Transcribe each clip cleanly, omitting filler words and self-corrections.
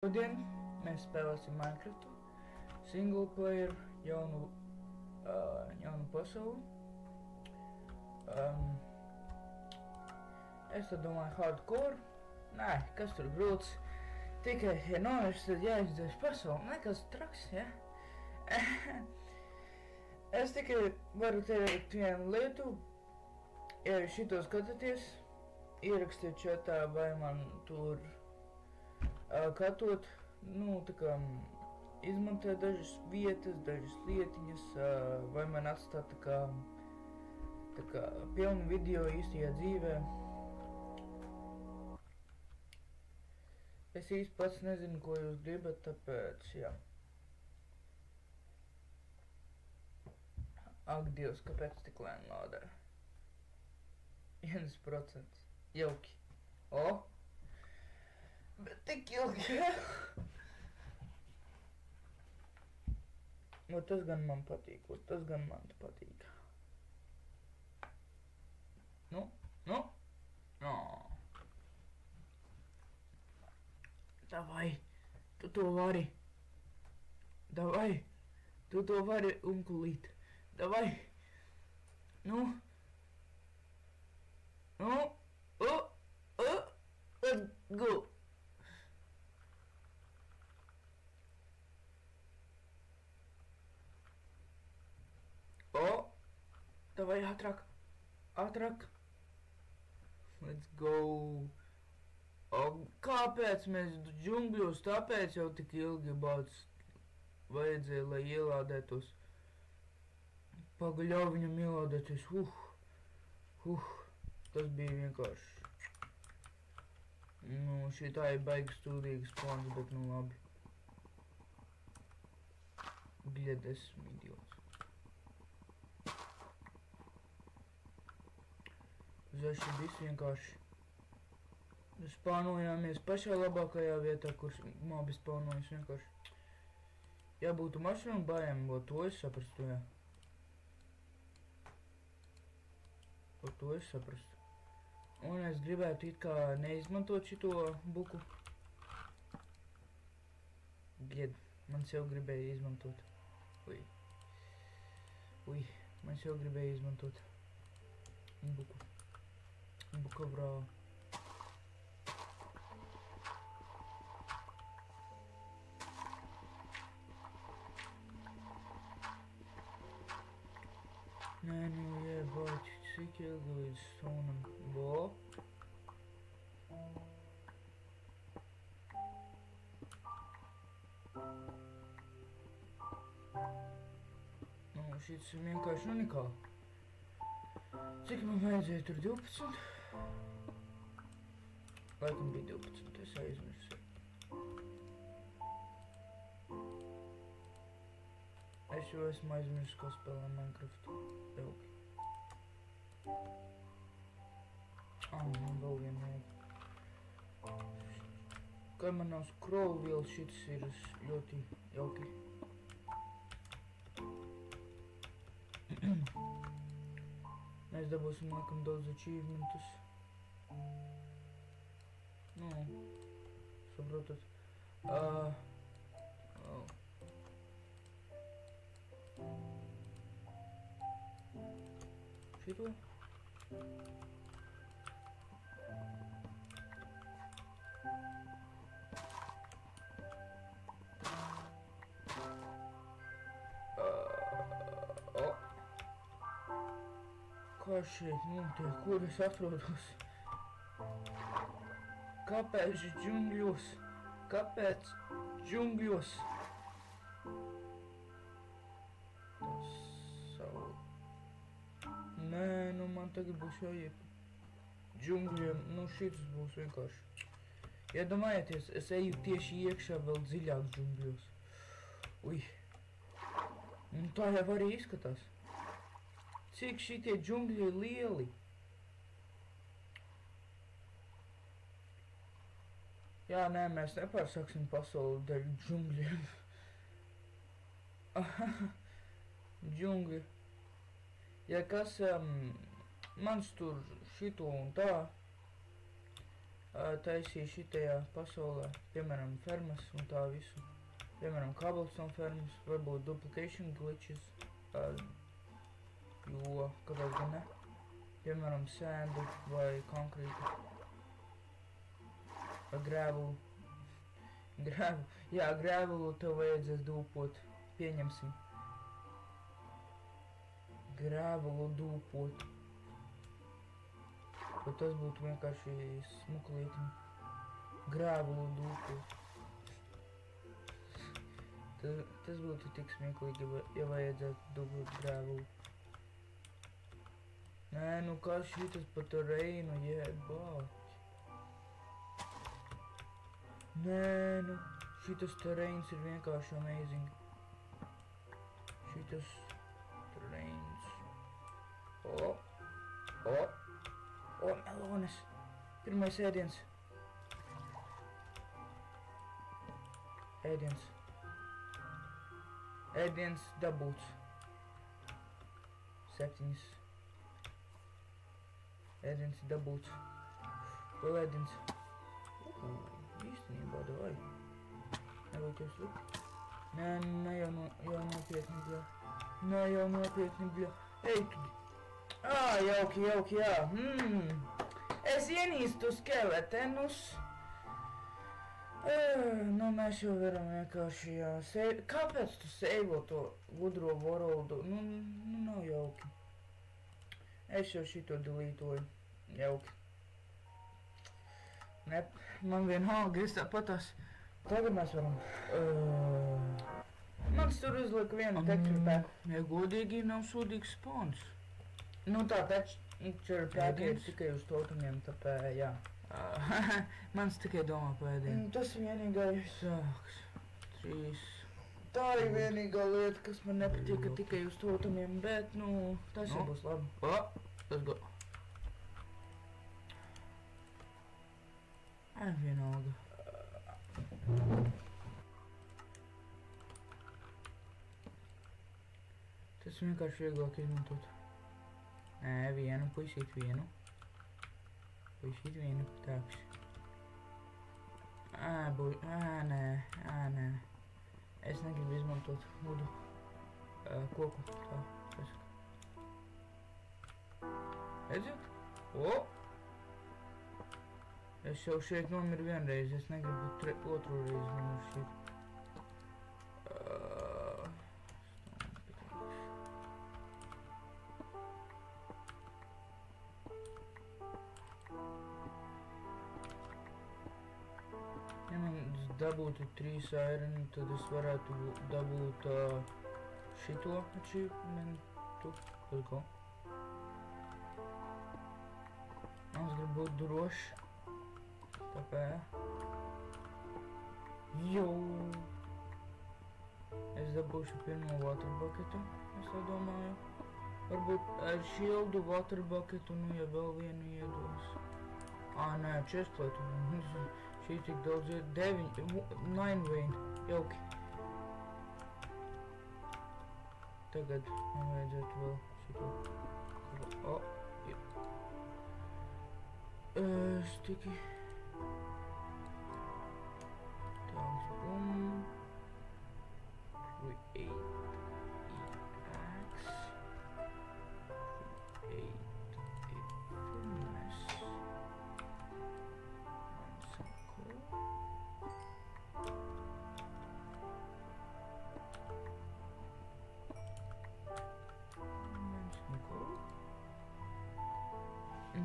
Šodien mēs spēlēsim Minecraftu, single player, jaunu pasauli. Es tad domāju hardcore. Nē, kas tur grūts. Tikai, ja nomirst, tad jāizdzēš pasauli. Nekas traks, ja? Es tikai varu teikt vienu lietu. Ja jūs šito skatāties, ierakstiet čatā, vai man tur katot, tā kā izmantēt dažas vietas, dažas lietiņas, vai man atstāt tā kā pilnu video īstajā dzīvē. Es īsti pats nezinu, ko jūs gribat, tāpēc, jā. Ak, Dievs, kāpēc tik lēni lādē? 1%. Jauki. O! Bet tik ilgi. Tas gan man patīk, tas gan man patīk. Davai, tu to vari. Davai, tu to vari, unkulīt. Davai. Go. Davai, ātrāk, ātrāk. Let's go. Kāpēc mēs džungļos? Tāpēc jau tik ilgi bāds vajadzēja, lai ielādētos. Pagaļau viņam ielādēties. Tas bija vienkārši. Šitā ir baigi stūdīgas plāns, bet labi. Bļed, esmu idiots. Zaši viss vienkārši. Spānojāmies pašā labākajā vietā, kur mobi spānojas vienkārši. Ja būtu mašrumu bājām, to es saprastu, jā. To es saprastu. Un es gribētu it kā neizmantot šito buku. Gied, man sev gribēja izmantot. Man sev gribēja izmantot buku. Buka vrā. Nē, jebāt, cik ilgi līdz stunam. Šis ir vienkārši unikāli. Cik man vajadzēja tur 12? Laikam bija 12, es aizmirsu. Es jau esmu aizmirsu, kā spēlē Minecraftu. Jauki. Man vēl viena vajag. Kā man nav scroll wheel, šitas ir ļoti jauki. Mēs dabūsim laikam daudz achievementus. Saprotat. Šito? Kā šeit notiek? Kur es atrodos? Kāpēc džungļos? Kāpēc džungļos? Tas savu. Nē, man tagad būs jāiep džungļiem. Šitas būs vienkārši. Iedomājieties, es eju tieši iekšā vēl dziļāk džungļos. Tā jau arī izskatās. Cik šitie džungļi ir lieli? Jā, nē, mēs nepārsāksim pasauli dēļ džungļiem. Džungļi. Ja kas, mans tur šito un tā, taisīja šitajā pasaulē, piemēram, fermas un tā visu. Piemēram, cobblestone fermas, varbūt duplication glitches, jo kāpēc gan ne. Piemēram, sandu vai konkrītu. Vai gravelu. Jā, gravelu tev vajadzēs dūpot, pieņemsim. Gravelu dūpot. Bet tas būtu vienkārši smuklītiņi. Gravelu dūpot. Tas būtu tik smieklīgi, ja vajadzētu dūpot gravelu. Nē, nu kā šitas pa terreinu, jebāķi. Nē, nu, šitas terreins ir vienkārši amazing. Šitas terreins. O, melones. Pirmais ēdiens. Ēdiens dabūts. 7. Ēdiens dabūts. Vēl ēdiens. Īstenībā, davai. Nevajag jau slikt. Nē, jau nopietni, bļa. Nē, jau nopietni, bļa. Ej, tu. Jauki, jā. Es ienīstu skeletenus. Nu, mēs jau varam vienkārši, jā. Kāpēc tu seivo to gudro worldu? Nu, nav jauki. Es jau šito delītoju. Jauki. Ne, man vienalga, es tāpatās. Tagad mēs varam. Mans tur uzlika vienu texture pack. Ja godīgi nav sūdīgs spawns. Nu tā texture pack ir tikai uz totemiem, tāpēc jā. Mans tikai domā par ēdienu. Tas vienīgais. Sāks. 3. Tā ir vienīgā lieta, kas man nepatika tikai uz totemiem, bet, nu, tas jau būs labi. Let's go. Vienalga. Tas vienkārši vieglāk izmantot. Nē, vienu, puisīt vienu. Tāks. Nē. Es negribu izmantot vudu koku. Tā, pasaka. Redziet? Es jau šeit nomiru vienreiz, es negribu otru reizi nomiru šeit. Ja man dabūtu 3 iron, tad es varētu dabūt šito achievementu. Let's go. Man grib būt drošs. Tāpēc. Es dabūšu pirmo water bucketu, es tā domāju. Varbūt ar shieldu water bucketu, nu ja vēl vienu iedos. Nē, chestplate. Šī tik daudz ir 9 vein. Jauki. Tagad man vajadzētu vēl šito. Stiki. Tāds, bum. Create axe. Create a furnace. Some coal. Some coal.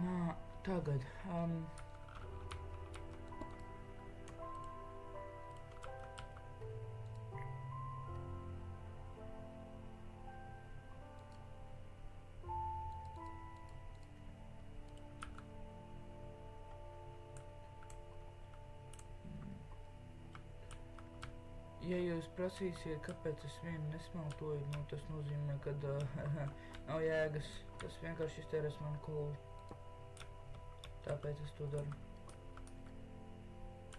Nā, tagad. Ja jūs prasīsiet, kāpēc es vienu nesmeltoju, nu tas nozīmē, ka nav jēgas. Tas vienkārši iztērēs manu kolu. Tāpēc es to daru.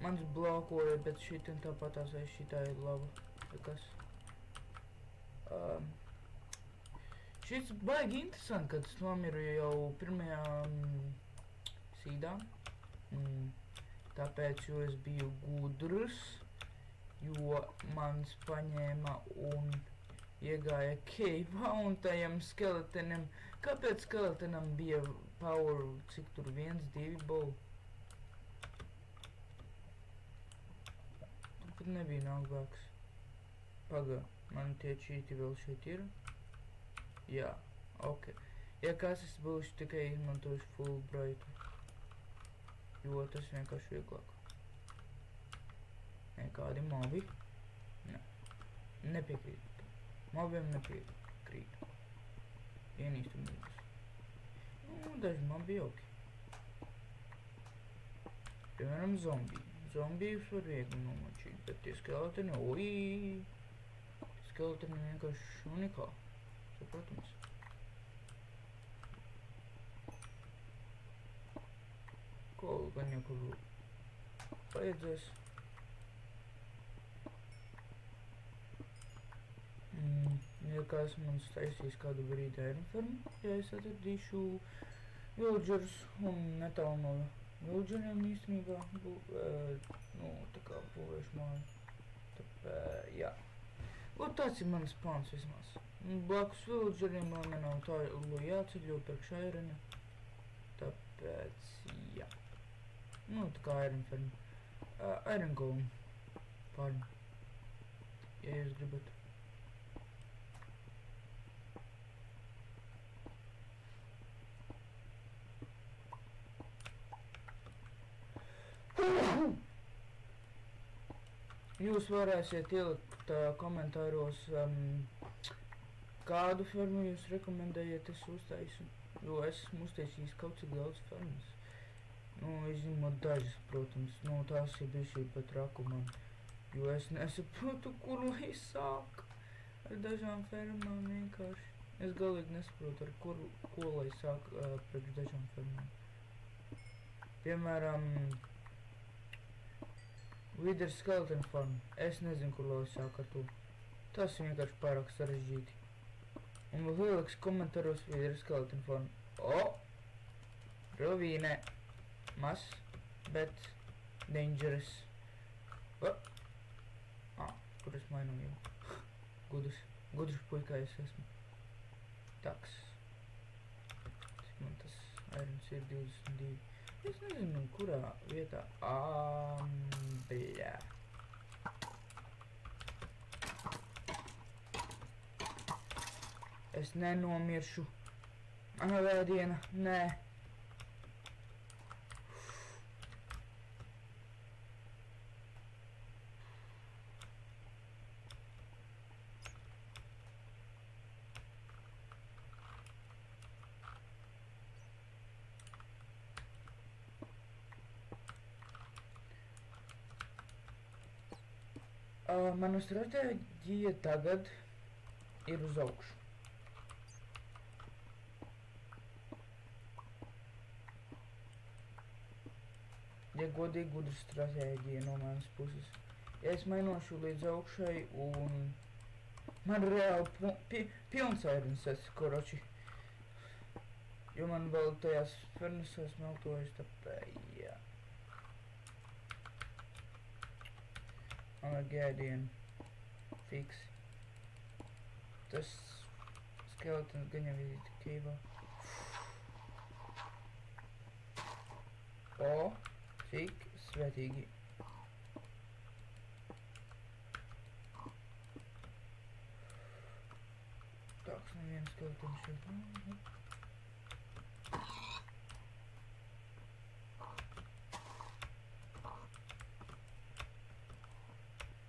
Mans blokoja, bet šitin tāpatās aiz šitā ir lava. Kas? Šis baigi interesanti, kad es nomiru jau pirmajā sīdā. Tāpēc, jo es biju gudrs, jo mans paņēma un iegāja cave'ā un tajam skeletenam. Kāpēc skeletenam bija power, cik tur 1, 2 bow? Pat nebija nākbāks. Paga, man tie čīti vēl šeit ir? Jā, ok. Ja kas es būšu tikai izmantojuši full brightu, jo tas vienkārši vieglāk. Nekādi mobi? Ne. Nepiekrītu. Mobiem nepiekrītu. Ienīstamības. Nu, daži mobi jauki. Piemēram, zombiji. Zombijus var viegli nomočīt, bet tie skeleteni, skeleteni vienkārši unikāli. Saprotams. Ko gan jau kur vajadzēs. Ja kāds man taisīs kādu brīdi Iron Farm, ja es atradīšu villagerus un netālu no villageriem īstenībā, nu, tā kā būvēšu māju. Jā. Lūk, tāds ir mans plāns vismaz. Blakus villageriem man nav tā jāceļo priekš Irona. Tāpēc, jā. Nu, tā kā Iron Farm. Iron Golem farm. Ja jūs gribat. Jūs varēsiet ielikt komentāros, kādu fermu jūs rekomendējat es uztaisu, jo es esmu uztaisījis kaut cik daudz fermas. Nu, izņemot dažas, protams, nu, tās ir bijuši pat raku man, jo es nesaprotu, kur lai sāk ar dažām fermām vienkārši. Es galīgi nesaprotu, ar ko lai sāk priekš dažām fermām. Piemēram, Wither Skeleton Farm. Es nezinu, kur lai sāk ar to. Tas vienkārši pārāk sarežģīti. Un vēl ieliks komentāros Wither Skeleton Farm. Rovīne. Mas, bet dangerous. Kur es mainu jau? Gudrs puikā es esmu. Taks. Cik man tas irons ir 22. Es nezinu, kurā vietā. Bļā. Es nenomiršu. Mana vēdiena, nē. Mana stratēģija tagad ir uz augšu. Ja godīgi gudra stratēģija no manas puses. Ja es mainošu līdz augšai un man reāli pilns irons esi, koroči. Jo man vēl tajās furnaces meltojas, tāpēc, jā. Armageddon fix. Tas skeletons gan jau ir cave'ā. Cik svētīgi. Tāks neviens skeletons šeit nav.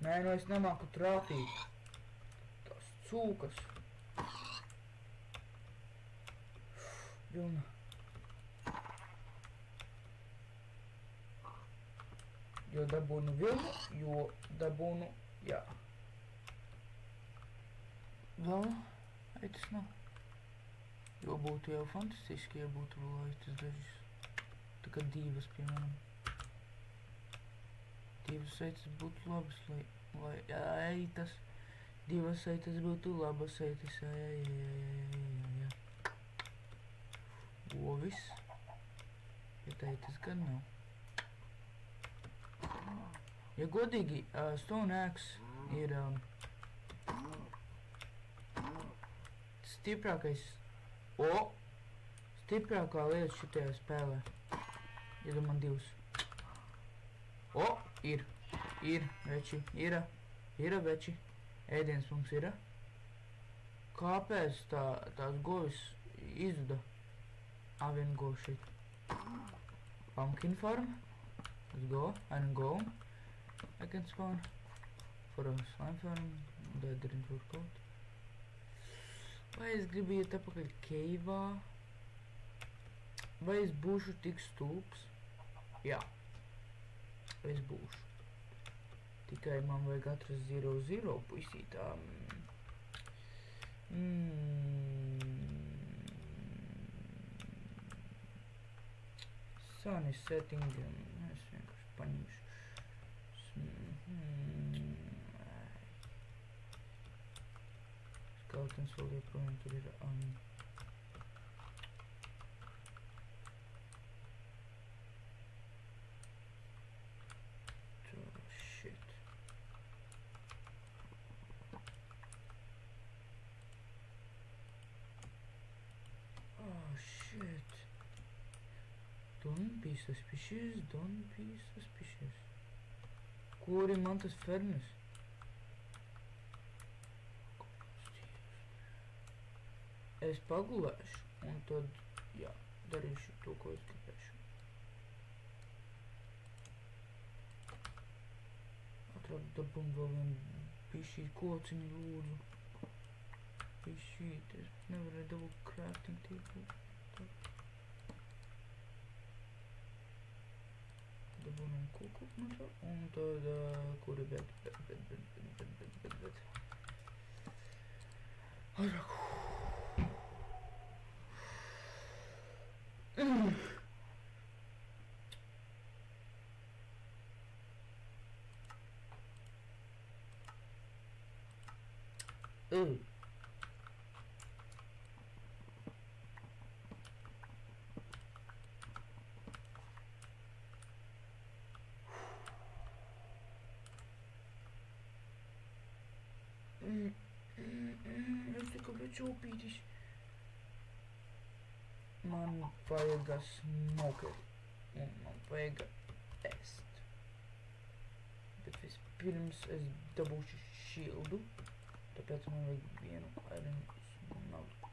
Nē, nu es nemāku trāpīt. Tās cūkas. Vilna. Jo dabūnu vilnu, jā. Vēl, aitas nav. Jo būtu jau fantastiski, ja būtu vēl aitas dažas. Tā kā divas, piemēram. Divas aitas būtu labas, lai aitas. Divas aitas būtu labas aitas, jā. Govis. Bet aitas gan nav. Ja godīgi, Stone Axe ir stiprākais, stiprākā lieta šitajā spēlē. Iedomā divas. Ir veči, ir veči. Ēdiens mums ir. Kāpēc tās govis izzuda? Viena gova šeit. Pumpkin farm. Let's go. I can go. I can spawn for a slime farm. That didn't work out. Vai es gribu iet atpakaļ keivā? Vai es būšu tik stulbs? Jā. Es būšu. Tikai man vajag atrast 0-0 puisītām. Sun is setting. Es vienkārši paņemšu. Skeletons vēl joprojām tur ir. Shit. Oh shit. Don't be suspicious, don't be suspicious. Kur ir man tas fermes? Es pagulēšu, un tad, jā, darīšu to, ko es gribēšu. Atradu dabum vēl vienu bišķīt kociņu lūdzu. Bišķīt, es nevarēju dabūt crafting tīklu. Dabūnam kuku no tā, un tad, kur ir bet. Atrāk. Es tikai čūpītis. Man vajag smokeri, un man vajag ēst. Bet vispirms es dabūšu šildu, tāpēc man vajag vienu iron smagu.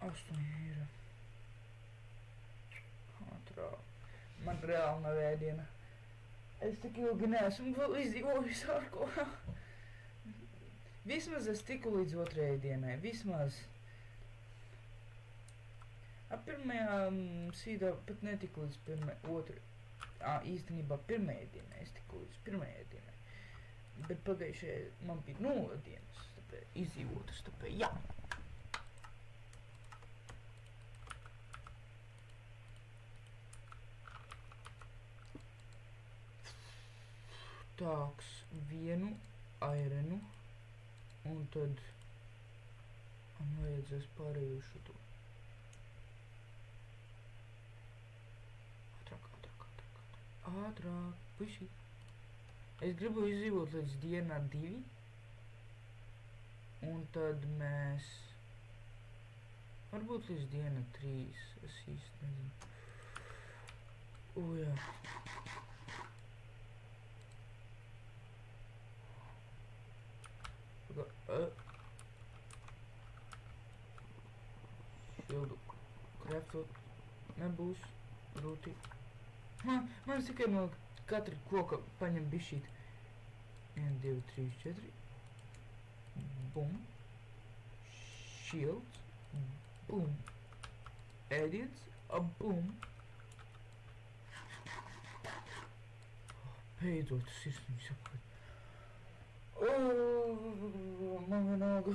Astoņi ir. Ātrāk. Man reāli nav ēdiena. Es tik ilgi neesmu vēl izdzīvojis ar ko. Vismaz es tiku līdz otrajai dienai, vismaz. Pirmajā sīdā pat netiku līdz īstenībā pirmajai dienai, es tiku līdz pirmajai dienai. Bet pagājušajai man bija 0 dienas, tāpēc izdzīvotas, tāpēc jā. Tāks vienu airenu. Un tad man vajadzēs pārējo šito. Ātrāk, puši. Es gribu izdzīvot līdz dienā 2. Un tad mēs... Varbūt līdz diena 3. Es īsti nezinu. Jā. Šildu kraftot nebūs grūti. Man tikai no katra koka paņem bišķīt. 1, 2, 3, 4. Bum. Shields. Bum. Ēdiens. Bum. Beidzot, sirsnīgi saprot. Man vienalga.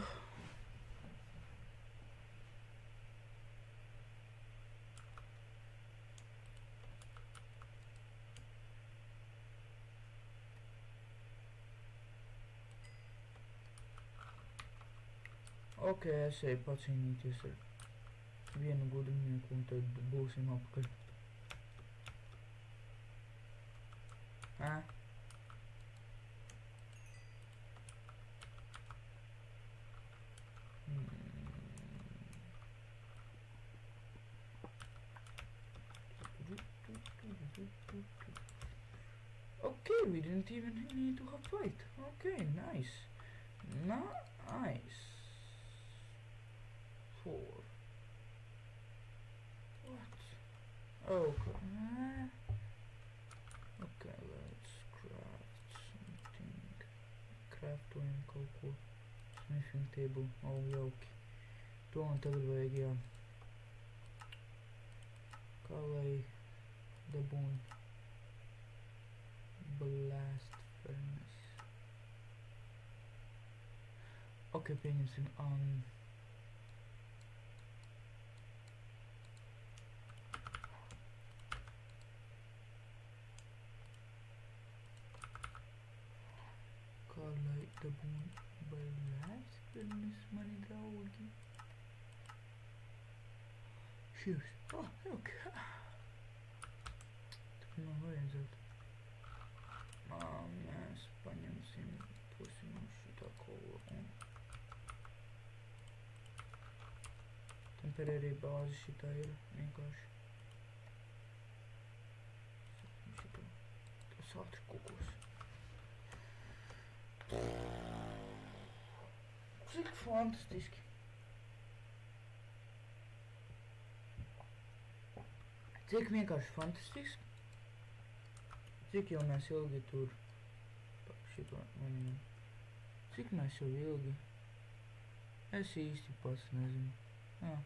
Ok, es eju pacīnīties ar vienu gudrnieku un tad būsim apakaļ. Ā? Okay, we didn't even need to have fight. Okay, nice. Nice. 4. What? Okay. Okay, let's craft something. Craftojam kaut ko. Smithing table. Oh, jauki. To man tagad vajag, jā. Kā lai dabūnu blast furnace. Ok, pieņemsim kā lai dabūnu blast furnace, mani draugi. Cheers. Oh, ok. Tak man vajadzētu. Mēs paņemsim pusi no šitā kola un temperērija bāze šitā ir vienkārši. Šitā. Tas ātri kukos. Cik fantastiski. Cik vienkārši fantastiski. Cik jau mēs ilgi tur šito maņemam? Cik mēs jau ilgi? Es īsti pats nezinu. Jā.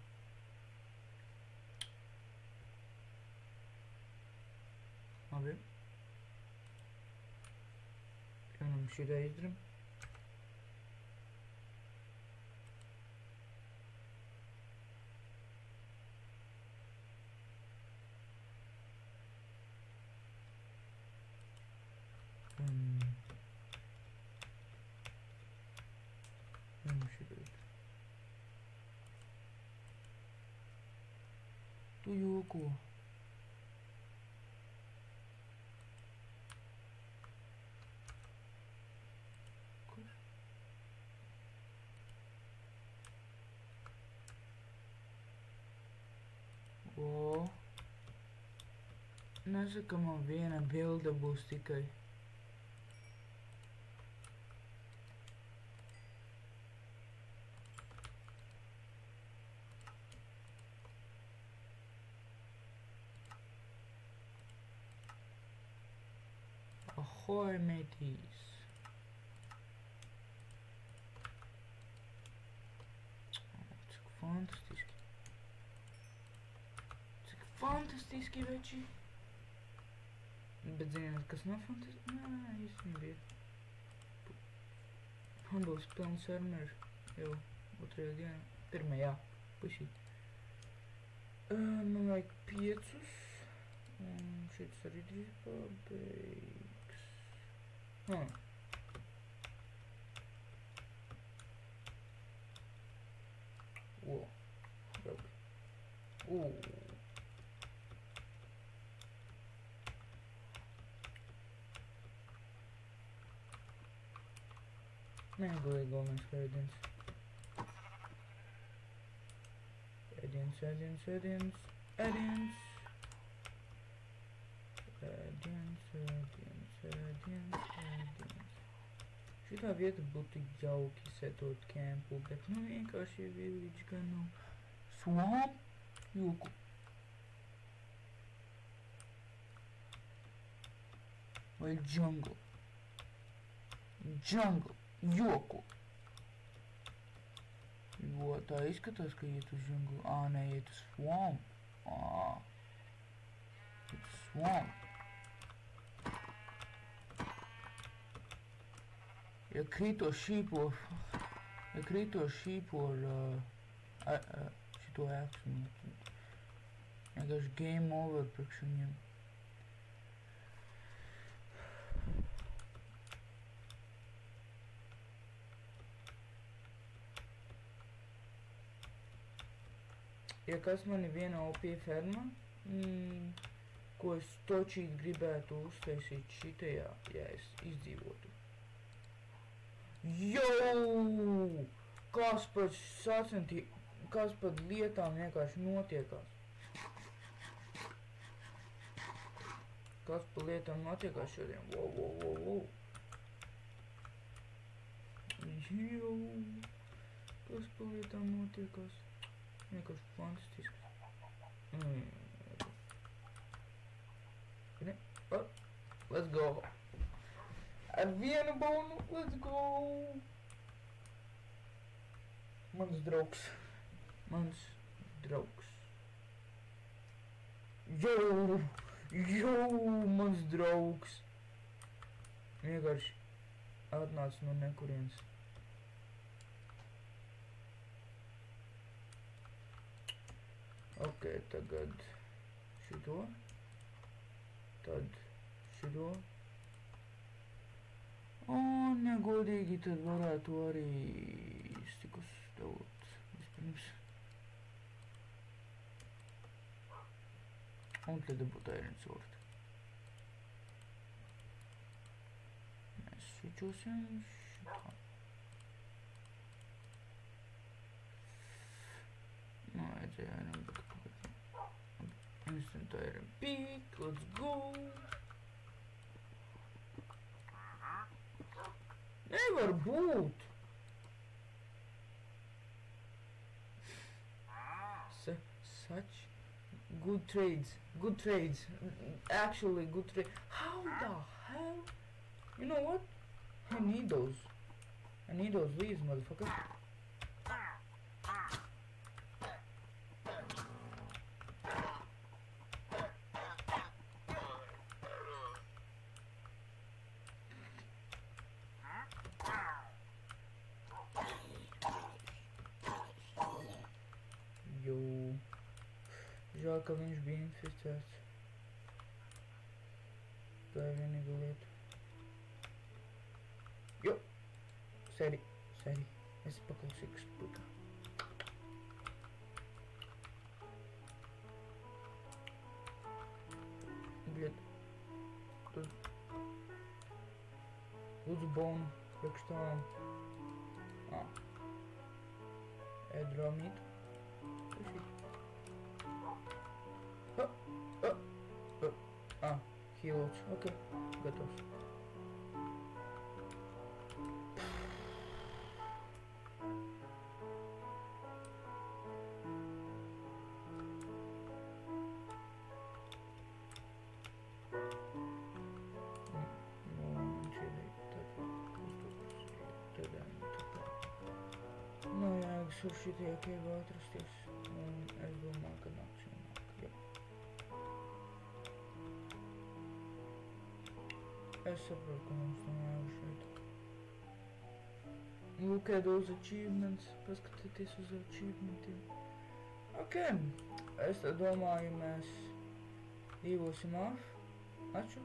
Labi. Vienam šitā izdaram. Tu joko. Kur? O. Nesaka, man viena bilde būs tikai. Ahoy, mateys. Cik fantastiski. Cik fantastiski, veči. Bet ziniet, kas nav fantastiski? Nē, īstenībā ir. Man būs pilns armor jau otrajā dienā. Pirmajā pusī. Man vajag 5. Un šits arī drīz pabeigs. O, jauki. Neguliet galvenais kā ēdiens. Šitā vieta būtu jauki setot kempu, bet nu vienkārši village gan nav. Swamp? Joku. Vai jungle? Jungle. Joku. Jo tā izskatās, ka iet uz jungle. Nē, iet uz swamp. Iet uz swamp. Ja krīto šīpo ar šito ēksmu. Vienkārši game over priekš viņiem. ja kas man ir viena OP ferma, ko es točīt gribētu uztaisīt šitajā, ja es izdzīvotu. Jau! Kas pat lietām vienkārši notiekās. Kas pa lietām notiekās šodien? Wow. Jau! Kas pa lietām notiekās? Vienkārši fantastisks. Let's go! Ar vienu bonu, let's go! Mans draugs. Jau, mans draugs. Vienkārši atnāca no nekurienes. Ok, tagad šito. Tad šito. Negodīgi tad varētu arī stikus dabūt vispirms. Un tad dabūt iron sword. Mēs switchosim šitā. Vajadzēja iron pick. Instant iron pick, let's go! Nevar būt! Such good trades. Actually good trades. How the hell? You know what? I need those leaves, motherfucker. Žēl, ka viņš bija inficēts. Tā ir vienīga lieta. Jo! Sēdi. Es paklausīju spūkā. Bļed. Tad. Lūdzu bonu. Priekš tām. Edromītu. Healots, ok, gatavs. Nav jēgas ar šitie kēva atrasties, un es domāju, ka nāks. Es saprotu, ka mums nav jēga šeit. Look at those achievements. Paskatieties uz achievementiem. Ok. Es tā domāju, mēs līvosim off. Aču.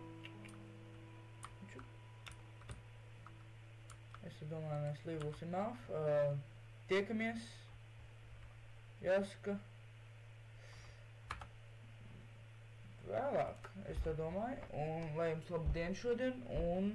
Es tā domāju, mēs līvosim off. Tiekamies. Jāsaka. Vēlāk, es tā domāju, un lai jums labu dienu šodien, un